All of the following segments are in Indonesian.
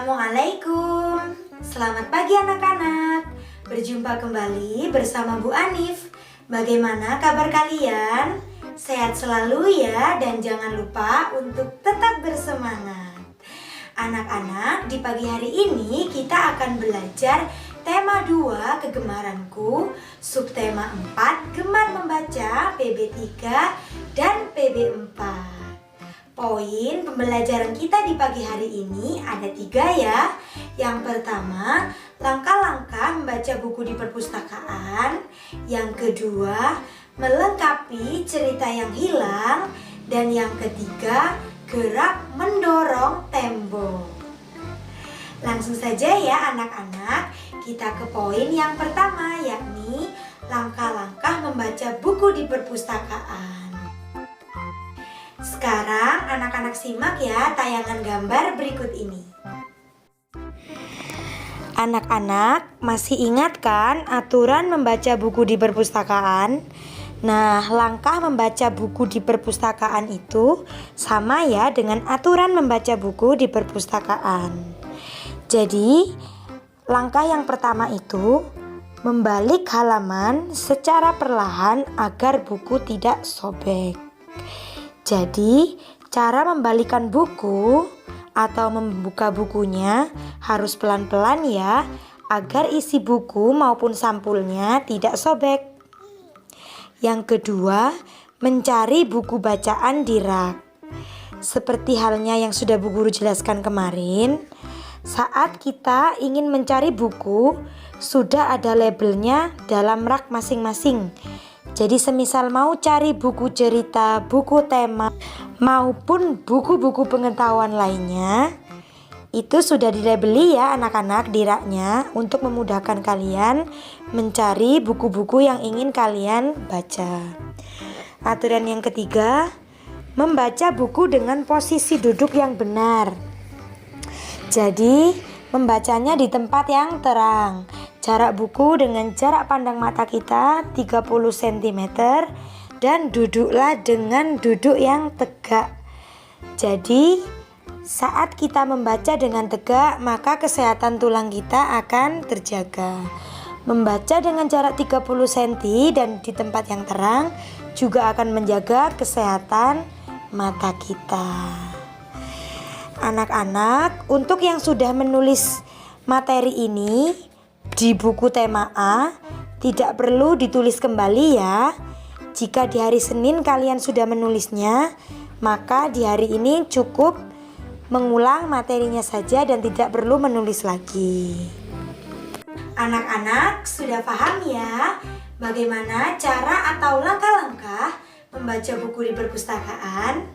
Assalamualaikum. Selamat pagi anak-anak. Berjumpa kembali bersama Bu Anif. Bagaimana kabar kalian? Sehat selalu ya, dan jangan lupa untuk tetap bersemangat. Anak-anak, di pagi hari ini kita akan belajar tema 2 kegemaranku, subtema 4 gemar membaca, PB3 dan PB4. Poin pembelajaran kita di pagi hari ini ada 3 ya. Yang pertama, langkah-langkah membaca buku di perpustakaan. Yang kedua, melengkapi cerita yang hilang. Dan yang ketiga, gerak mendorong tembok. Langsung saja ya anak-anak, kita ke poin yang pertama, yakni langkah-langkah membaca buku di perpustakaan. Sekarang anak-anak simak ya tayangan gambar berikut ini. Anak-anak masih ingat kan aturan membaca buku di perpustakaan? Nah, langkah membaca buku di perpustakaan itu sama ya dengan aturan membaca buku di perpustakaan. Jadi, langkah yang pertama itu membalik halaman secara perlahan agar buku tidak sobek. Jadi, cara membalikan buku atau membuka bukunya harus pelan-pelan ya, agar isi buku maupun sampulnya tidak sobek. Yang kedua, mencari buku bacaan di rak. Seperti halnya yang sudah Bu Guru jelaskan kemarin, saat kita ingin mencari buku, sudah ada labelnya dalam rak masing-masing. Jadi semisal mau cari buku cerita, buku tema, maupun buku-buku pengetahuan lainnya, itu sudah dilabeli ya anak-anak di raknya untuk memudahkan kalian mencari buku-buku yang ingin kalian baca. Aturan yang ketiga, membaca buku dengan posisi duduk yang benar. Jadi membacanya di tempat yang terang. Jarak buku dengan jarak pandang mata kita 30 cm dan duduklah dengan duduk yang tegak. Jadi saat kita membaca dengan tegak, maka kesehatan tulang kita akan terjaga. Membaca dengan jarak 30 cm dan di tempat yang terang juga akan menjaga kesehatan mata kita. Anak-anak, untuk yang sudah menulis materi ini di buku tema A, tidak perlu ditulis kembali ya. Jika di hari Senin kalian sudah menulisnya, maka di hari ini cukup mengulang materinya saja dan tidak perlu menulis lagi. Anak-anak sudah paham ya bagaimana cara atau langkah-langkah membaca buku di perpustakaan?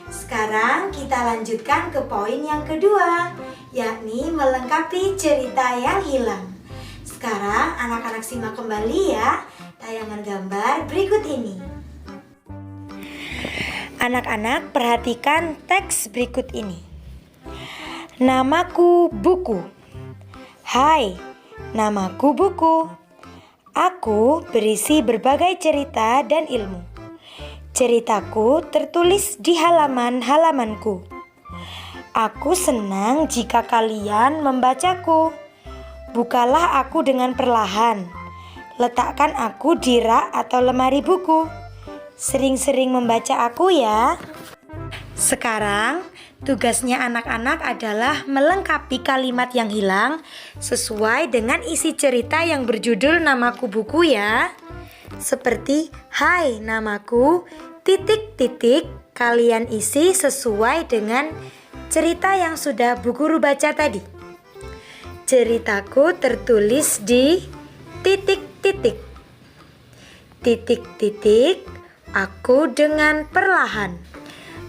Sekarang kita lanjutkan ke poin yang kedua, yakni melengkapi cerita yang hilang. Sekarang anak-anak simak kembali ya tayangan gambar berikut ini. Anak-anak perhatikan teks berikut ini. Namaku buku. Hai, namaku buku. Aku berisi berbagai cerita dan ilmu. Ceritaku tertulis di halaman-halamanku. Aku senang jika kalian membacaku. Bukalah aku dengan perlahan. Letakkan aku di rak atau lemari buku. Sering-sering membaca aku ya. Sekarang tugasnya anak-anak adalah melengkapi kalimat yang hilang sesuai dengan isi cerita yang berjudul Namaku Buku ya. Seperti hai namaku titik-titik, kalian isi sesuai dengan cerita yang sudah Bu Guru baca tadi. Ceritaku tertulis di titik-titik. Titik-titik, aku dengan perlahan.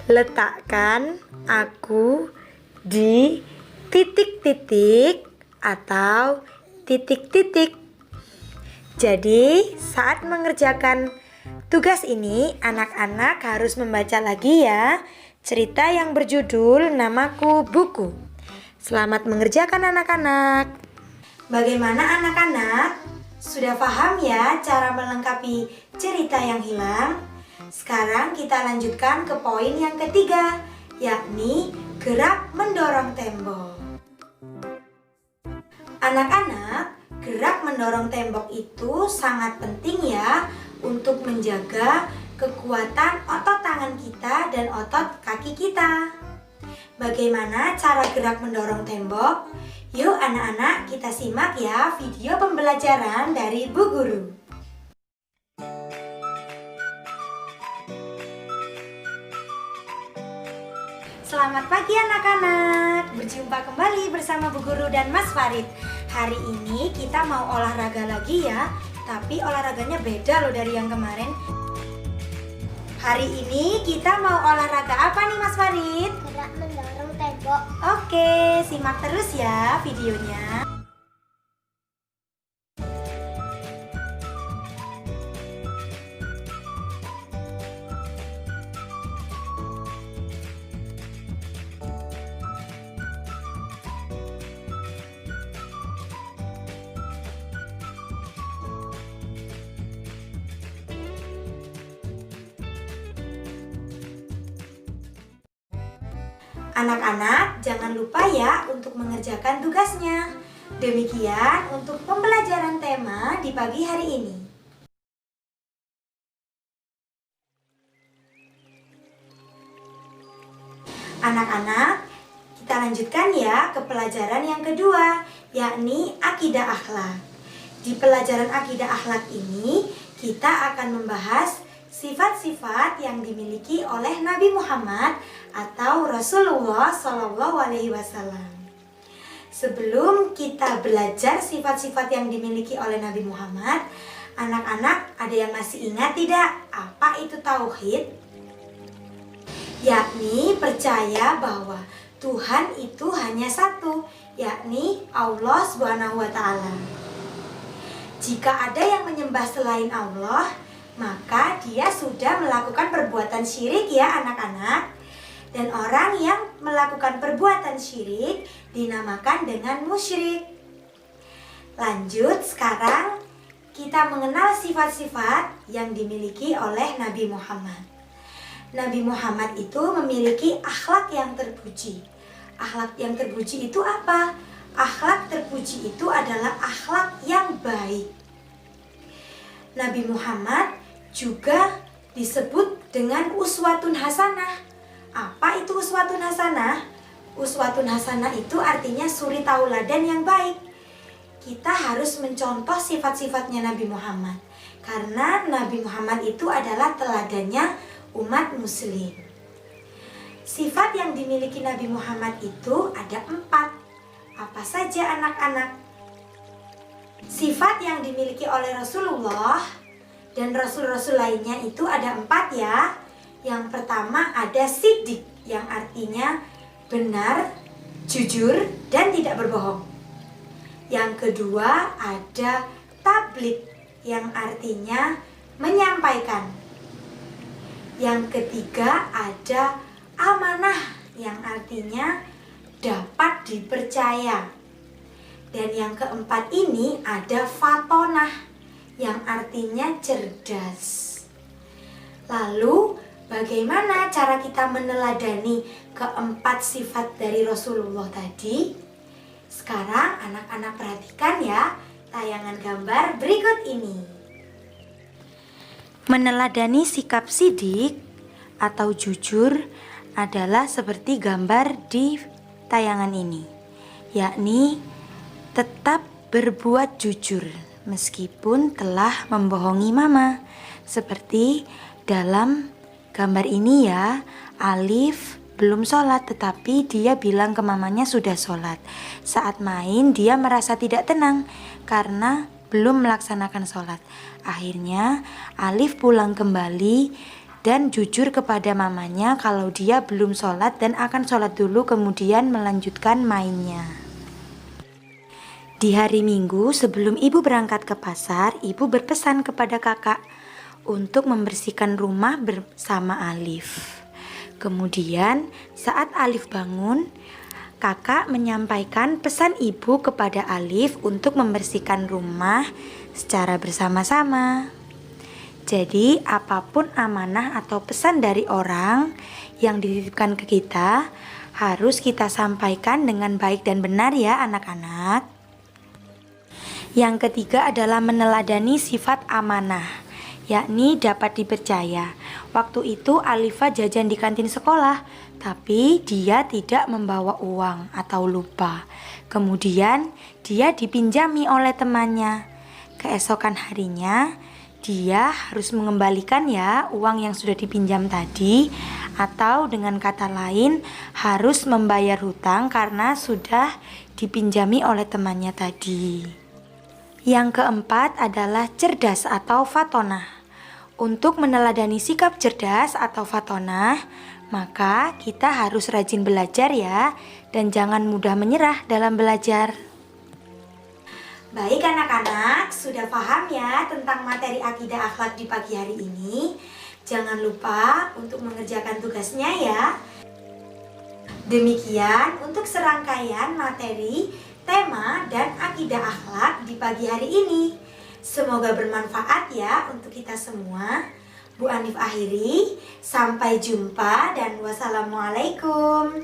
Letakkan aku di titik-titik atau titik-titik. Jadi, saat mengerjakan tugas ini, anak-anak harus membaca lagi ya cerita yang berjudul Namaku Buku. Selamat mengerjakan anak-anak. Bagaimana anak-anak? Sudah paham ya cara melengkapi cerita yang hilang? Sekarang kita lanjutkan ke poin yang ketiga, yakni gerak mendorong tembok. Anak-anak, gerak mendorong tembok itu sangat penting ya untuk menjaga kekuatan otot tangan kita dan otot kaki kita. Bagaimana cara gerak mendorong tembok? Yuk anak-anak, kita simak ya video pembelajaran dari Bu Guru. Selamat pagi anak-anak, berjumpa kembali bersama Bu Guru dan Mas Farid. Hari ini kita mau olahraga lagi ya, tapi olahraganya beda loh dari yang kemarin. Hari ini kita mau olahraga apa nih Mas Farid? Gerak mendorong tembok. Oke, simak terus ya videonya. Anak-anak, jangan lupa ya untuk mengerjakan tugasnya. Demikian untuk pembelajaran tema di pagi hari ini. Anak-anak, kita lanjutkan ya ke pelajaran yang kedua, yakni akidah akhlak. Di pelajaran akidah akhlak ini, kita akan membahas sifat-sifat yang dimiliki oleh Nabi Muhammad atau Rasulullah SAW. Sebelum kita belajar sifat-sifat yang dimiliki oleh Nabi Muhammad, anak-anak ada yang masih ingat tidak apa itu tauhid? Yakni percaya bahwa Tuhan itu hanya satu, yakni Allah SWT. Jika ada yang menyembah selain Allah, maka dia sudah melakukan perbuatan syirik ya anak-anak. Dan orang yang melakukan perbuatan syirik dinamakan dengan musyrik. Lanjut, sekarang kita mengenal sifat-sifat yang dimiliki oleh Nabi Muhammad. Nabi Muhammad itu memiliki akhlak yang terpuji. Akhlak yang terpuji itu apa? Akhlak terpuji itu adalah akhlak yang baik. Nabi Muhammad juga disebut dengan uswatun hasanah. Apa itu uswatun hasanah? Uswatun hasanah itu artinya suri tauladan yang baik. Kita harus mencontoh sifat-sifatnya Nabi Muhammad, karena Nabi Muhammad itu adalah teladannya umat muslim. Sifat yang dimiliki Nabi Muhammad itu ada 4. Apa saja anak-anak? Sifat yang dimiliki oleh Rasulullah dan Rasul-Rasul lainnya itu ada 4 ya. Yang pertama ada siddiq, yang artinya benar, jujur, dan tidak berbohong. Yang kedua ada tabligh, yang artinya menyampaikan. Yang ketiga ada amanah, yang artinya dapat dipercaya. Dan yang keempat ini ada fatonah, yang artinya cerdas. Lalu bagaimana cara kita meneladani keempat sifat dari Rasulullah tadi? Sekarang anak-anak perhatikan ya tayangan gambar berikut ini. Meneladani sikap sidik atau jujur adalah seperti gambar di tayangan ini, yakni tetap berbuat jujur meskipun telah membohongi mama. Seperti dalam gambar ini ya, Alif belum sholat tetapi dia bilang ke mamanya sudah sholat. Saat main dia merasa tidak tenang karena belum melaksanakan sholat. Akhirnya Alif pulang kembali dan jujur kepada mamanya kalau dia belum sholat dan akan sholat dulu kemudian melanjutkan mainnya. Di hari Minggu sebelum ibu berangkat ke pasar, ibu berpesan kepada kakak untuk membersihkan rumah bersama Alif. Kemudian saat Alif bangun, kakak menyampaikan pesan ibu kepada Alif untuk membersihkan rumah secara bersama-sama. Jadi apapun amanah atau pesan dari orang yang dititipkan ke kita harus kita sampaikan dengan baik dan benar ya anak-anak. Yang ketiga adalah meneladani sifat amanah, yakni dapat dipercaya. Waktu itu Alifa jajan di kantin sekolah, tapi dia tidak membawa uang atau lupa. Kemudian dia dipinjami oleh temannya. Keesokan harinya dia harus mengembalikan ya uang yang sudah dipinjam tadi, atau dengan kata lain harus membayar hutang karena sudah dipinjami oleh temannya tadi. Yang keempat adalah cerdas atau fatonah. Untuk meneladani sikap cerdas atau fatonah, maka kita harus rajin belajar ya, dan jangan mudah menyerah dalam belajar. Baik anak-anak, sudah paham ya tentang materi akidah akhlak di pagi hari ini? Jangan lupa untuk mengerjakan tugasnya ya. Demikian untuk serangkaian materi, tema, dan akidah akhlak di pagi hari ini. Semoga bermanfaat ya untuk kita semua. Bu Hanif akhiri, sampai jumpa dan wassalamualaikum.